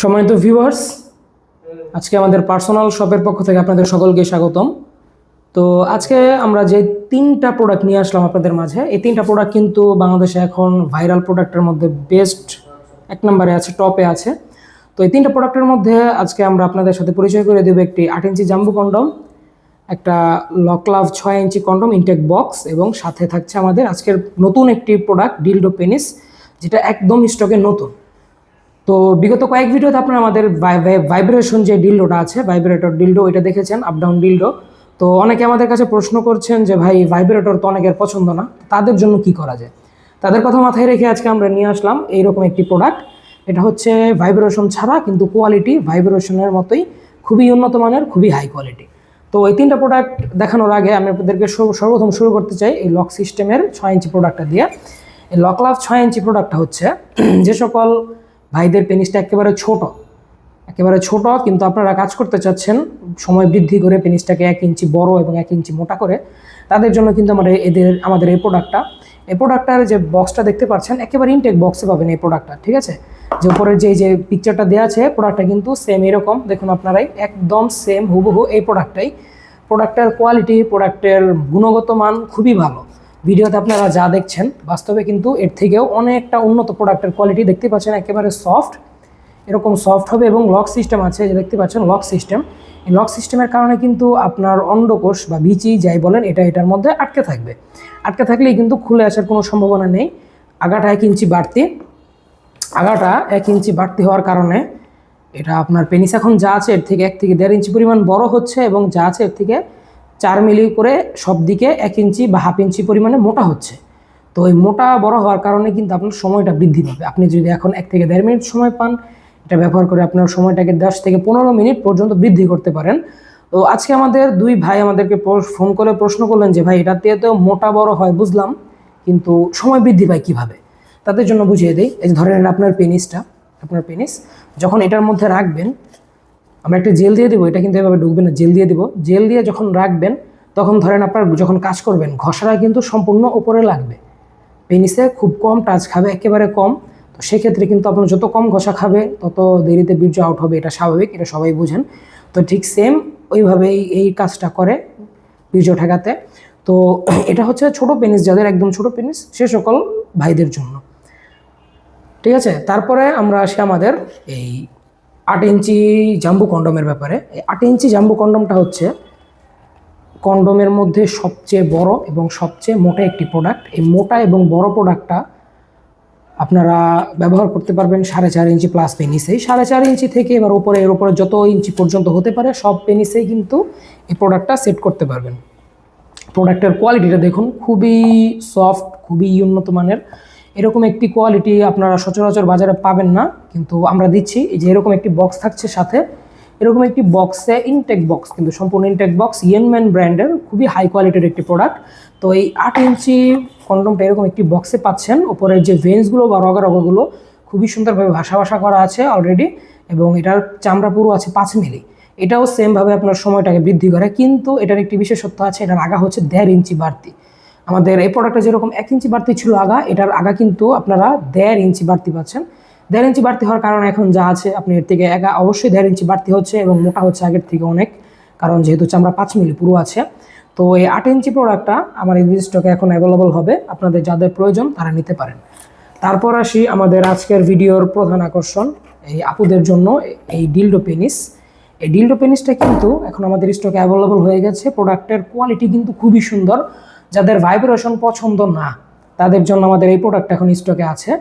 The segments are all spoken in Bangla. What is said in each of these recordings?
সম্মানিত ভিউয়ার্স, আজকে আমাদের পার্সোনাল শপের পক্ষ থেকে আপনাদের সকলকে স্বাগতম। তো আজকে আমরা যে তিনটা প্রোডাক্ট নিয়ে আসলাম আপনাদের মাঝে, এই তিনটা প্রোডাক্ট কিন্তু বাংলাদেশে এখন ভাইরাল প্রোডাক্টের মধ্যে বেস্ট এক নম্বরে আছে, টপে আছে। তো এই তিনটা প্রোডাক্টের মধ্যে আজকে আমরা আপনাদের সাথে পরিচয় করে দেবো একটি 8 ইঞ্চি জাম্বু কন্ডম, একটা লকলাভ 6 ইঞ্চি কন্ডম ইনটেক বক্স, এবং সাথে থাকছে আমাদের আজকের নতুন একটি প্রোডাক্ট ডিলডো পেনিস, যেটা একদম স্টকে নতুন। তো বিগত কয়েক ভিডিওতে আপনারা আমাদের ভাইব্রেশন যে ডিলডোটা আছে, ভাইব্রেটর ডিলডো, এটা দেখেছেন, আপ ডাউন ডিলডো। তো অনেকে আমাদের কাছে প্রশ্ন করছেন যে ভাই ভাইব্রেটর তো অনেকের পছন্দ না, তাদের জন্য কি করা যায়। তাদের কথা মাথায় রেখে আজকে আমরা নিয়ে আসলাম এইরকম একটি প্রোডাক্ট। এটা হচ্ছে ভাইব্রেশন ছাড়া, কিন্তু কোয়ালিটি ভাইব্রেশনের মতোই খুবই উন্নত মানের, খুবই হাই কোয়ালিটি। তো এই তিনটা প্রোডাক্ট দেখানোর আগে আমি আপনাদেরকে সর্বপ্রথম শুরু করতে চাই এই লক সিস্টেমের 6 ইঞ্চি প্রোডাক্টটা দিয়ে। এই লকলাভ 6 ইঞ্চি প্রোডাক্টটা হচ্ছে যে সকল ভাইদের পেনিসটা একেবারে ছোট কিন্তু আপনারা কাজ করতে চাচ্ছেন সময় বৃদ্ধি করে পেনিসটাকে 1 ইঞ্চি বড় এবং 1 ইঞ্চি মোটা করে, তাদের জন্য কিন্তু আমাদের এই প্রোডাক্টটার যে বক্সটা দেখতে পাচ্ছেন, একেবারে ইনটেক বক্সে পাবেন এই প্রোডাক্টটা। ঠিক আছে, যে উপরের যে পিকচারটা দেওয়া আছে, প্রোডাক্টটা কিন্তু সেম এরকম, দেখুন আপনারাই, একদম সেম হুবহু এই প্রোডাক্টটাই। প্রোডাক্টের কোয়ালিটি, প্রোডাক্টের গুণগত মান খুবই ভালো। ভিডিওতে আপনারা যা দেখছেন, বাস্তবে কিন্তু এর থেকেও অনেকটা উন্নত প্রোডাক্টের কোয়ালিটি দেখতে পাচ্ছেন। একেবারে সফট, এরকম সফট হবে, এবং লক সিস্টেম আছে, যে দেখতে পাচ্ছেন লক সিস্টেম। এই লক সিস্টেমের কারণে কিন্তু আপনার অন্ডকোষ বা বিচি যাই বলেন, এটার মধ্যে আটকে থাকবে। আটকে থাকলেই কিন্তু খুলে আসার কোনো সম্ভাবনা নেই। আগাটা 1 ইঞ্চি বাড়তি হওয়ার কারণে এটা আপনার পেনিস এখন যা আছে এর থেকে 1 থেকে 1.5 ইঞ্চি পরিমাণ বড় হচ্ছে, এবং যা আছে এর থেকে 4 মিলি করে সব দিকে 1 ইঞ্চি বা হাফ ইঞ্চি পরিমাণে মোটা হচ্ছে। তো এই মোটা বড় হওয়ার কারণে কিন্তু আপনার সময়টা বৃদ্ধি পাবে। আপনি যদি এখন 1 থেকে 1.5 মিনিট সময় পান, এটা ব্যবহার করে আপনার সময়টাকে 10 থেকে 15 মিনিট পর্যন্ত বৃদ্ধি করতে পারেন। তো আজকে আমাদের দুই ভাই আমাদেরকে ফোন করে প্রশ্ন করলেন যে ভাই এটাতে তো মোটা বড় হয় বুঝলাম, কিন্তু সময় বৃদ্ধি পায় কীভাবে। তাদের জন্য বুঝিয়ে দিই। এই যে ধরেন আপনার পেনিস যখন এটার মধ্যে রাখবেন, আমরা একটা জেল দিয়ে দেবো, এটা কিন্তু এভাবে ঢুকবে না, জেল দিয়ে দিব। জেল দিয়ে যখন রাখবেন, তখন ধরেন আপনার যখন কাজ করবেন, ঘষাটা কিন্তু সম্পূর্ণ উপরে লাগবে, পেনিসে খুব কম টাচ খাবে, একেবারে কম। তো সেক্ষেত্রে কিন্তু আপনার যত কম ঘষা খাবে তত দেরিতে বীর্য আউট হবে, এটা স্বাভাবিক, এটা সবাই বুঝেন। তো ঠিক সেম ওইভাবেই এই কাজটা করে বীর্য ঠেকাতে। তো এটা হচ্ছে ছোট পেনিস, যাদের একদম ছোট পেনিস, সে সকল ভাইদের জন্য। ঠিক আছে, তারপরে আমরা আসি আমাদের এই 8 ইঞ্চি জাম্বু কন্ডমের ব্যাপারে। এই 8 ইঞ্চি জাম্বু কন্ডমটা হচ্ছে কন্ডমের মধ্যে সবচেয়ে বড় এবং সবচেয়ে মোটা একটি প্রোডাক্ট। এই মোটা এবং বড় প্রোডাক্টটা আপনারা ব্যবহার করতে পারবেন 4.5 ইঞ্চি প্লাস পেনিসেই। 4.5 ইঞ্চি থেকে এবার এর উপরে যত ইঞ্চি পর্যন্ত হতে পারে সব পেনিসেই কিন্তু এই প্রোডাক্টটা সেট করতে পারবেন। প্রোডাক্টের কোয়ালিটিটা দেখুন, খুবই সফট, খুবই উন্নত মানের। এরকম একটি কোয়ালিটি আপনারা সচরাচর বাজারে পাবেন না, কিন্তু আমরা দিচ্ছি। এই যে এরকম একটি বক্স থাকছে সাথে, এরকম একটি বক্সে ইনটেক বক্স, কিন্তু সম্পূর্ণ ইনটেক বক্স, ইয়েনম্যান ব্র্যান্ডের খুবই হাই কোয়ালিটির একটি প্রোডাক্ট। তো এই 8 ইঞ্চি কন্ডমটা এরকম একটি বক্সে পাচ্ছেন। ওপরের যে ভেন্সগুলো বা রগারগুলো খুবই সুন্দরভাবে ভাসা করা আছে অলরেডি, এবং এটার চামড়া পুরো আছে 5 মিলি। এটাও সেমভাবে আপনার সময়টাকে বৃদ্ধি করে, কিন্তু এটার একটি বিশেষত্ব আছে, এটার আগা হচ্ছে 1.5 ইঞ্চি বাড়তি। আমাদের এই প্রোডাক্টটা যেরকম 1 ইঞ্চি বাড়তি ছিল আগা, এটার আগা কিন্তু আপনারা 1.5 ইঞ্চি বাড়তি পাচ্ছেন। 1.5 ইঞ্চি বাড়তি হওয়ার কারণে এখন যা আছে আপনি এর থেকে অবশ্যই 1.5 ইঞ্চি বাড়তি হচ্ছে, এবং মোটা হচ্ছে আগের থেকে অনেক, কারণ যেহেতু চামড়া 5 মিলি পুরো আছে। তো এই 8 ইঞ্চি প্রোডাক্টটা আমার এই স্টকে এখন অ্যাভেলেবল হবে, আপনাদের যাদের প্রয়োজন তারা নিতে পারেন। তারপর আসি আমাদের আজকের ভিডিওর প্রধান আকর্ষণ, এই আপুদের জন্য এই ডিলডো পেনিস। এই ডিলডো পেনিসটা কিন্তু এখন আমাদের স্টকে অ্যাভেলেবল হয়ে গেছে। প্রোডাক্টের কোয়ালিটি কিন্তু খুবই সুন্দর। যাদের ভাইব্রেশন পছন্দ না, তাদের জন্য আমাদের এই প্রোডাক্ট এখন স্টকে আছে।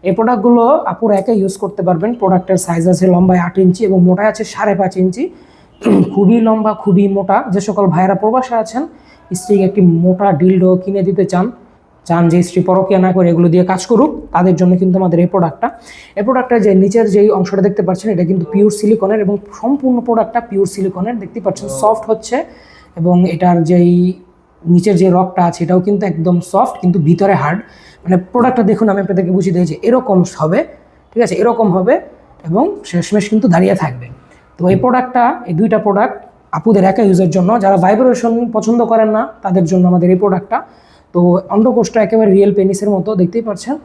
এই প্রোডাক্টগুলো আপুরা একা ইউজ করতে পারবেন। প্রোডাক্টের সাইজ আছে লম্বায় 8 ইঞ্চি এবং মোটায় আছে 5.5 ইঞ্চি। খুবই লম্বা, খুবই মোটা। যে সকল ভাইয়েরা প্রবাসে আছেন, স্ত্রীকে একটি মোটা ডিলডো কিনে দিতে চান যে স্ত্রী পরকীয়া না করে এগুলো দিয়ে কাজ করুক, তাদের জন্য কিন্তু আমাদের এই প্রোডাক্টটা যে নিচের যেই অংশটা দেখতে পাচ্ছেন, এটা কিন্তু পিওর সিলিকনের, এবং সম্পূর্ণ প্রোডাক্টটা পিওর সিলিকনের। দেখতে পাচ্ছেন সফট হচ্ছে, এবং এটার যেই নিচের যে রকটা আছে এটাও কিন্তু একদম সফট, কিন্তু ভিতরে হার্ড। মানে প্রোডাক্টটা দেখুন, আমি আপনাদেরকে বুঝিয়ে দিয়েছি, এরকম হবে। ঠিক আছে, এরকম হবে এবং শেষমেশ কিন্তু দাঁড়িয়ে থাকবে। তো এই দুইটা প্রোডাক্ট আপুদের একা ইউজের জন্য। যারা ভাইব্রেশন পছন্দ করেন না, তাদের জন্য আমাদের এই প্রোডাক্টটা। তো অন্ডকোষটা একেবারে রিয়েল পেনিসের মতো দেখতেই পাচ্ছেন।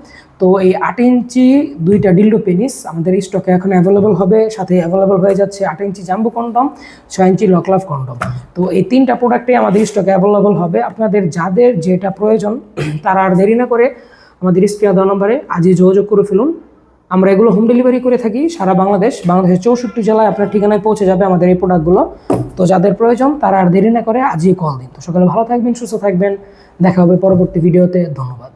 তো এই 8 ইঞ্চি 2টা ডিল্ডো পেনিস আমাদের স্টকে এখন অ্যাভেলেবল হবে, সাথে অ্যাভেলেবল হয়ে যাচ্ছে 8 ইঞ্চি জাম্বো কন্ডম, 6 ইঞ্চি লকলাভ কন্ডম। তো এই 3টা প্রোডাক্টই আমাদের স্টকে অ্যাভেলেবল হবে। আপনাদের যাদের যেটা প্রয়োজন তারা আর দেরি না করে আমাদের স্ক্রিনে দেওয়া নম্বরে আজই যোগাযোগ করে ফেলুন। আমরা এগুলো হোম ডেলিভারি করে থাকি সারা বাংলাদেশের 64 জেলায় আপনার ঠিকানায় পৌঁছে যাবে আমাদের এই প্রোডাক্টগুলো। তো যাদের প্রয়োজন তারা আর দেরি না করে আজই কল দিন। তো সকালে ভালো থাকবেন, সুস্থ থাকবেন, দেখা হবে পরবর্তী ভিডিওতে। ধন্যবাদ।